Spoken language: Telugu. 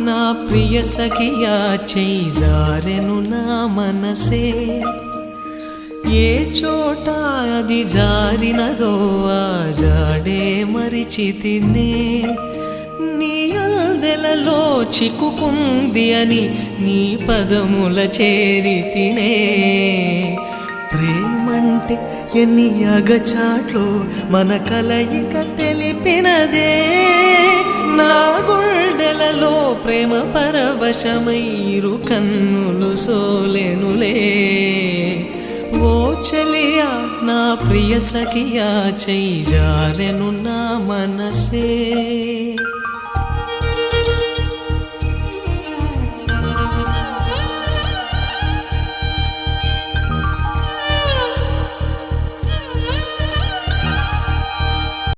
నా ప్రియ సఖియా చేయి జారెను నా మనసే ఏ చోట అది జారినదో ఆ జాడే మరిచితినే నీ అల్దెలలో చిక్కుకుంది అని నీ పదముల చేరితినే ప్రేమంటే ఎన్ని అగచాట్లు మన కలయిక తెలిపినదే నా గుండెలలో ప్రేమ పరవశమై ఇరు కన్నులు సోలెనులే ఓ చెలియా నా ప్రియ సఖియా చేయి జారెను నా మనసే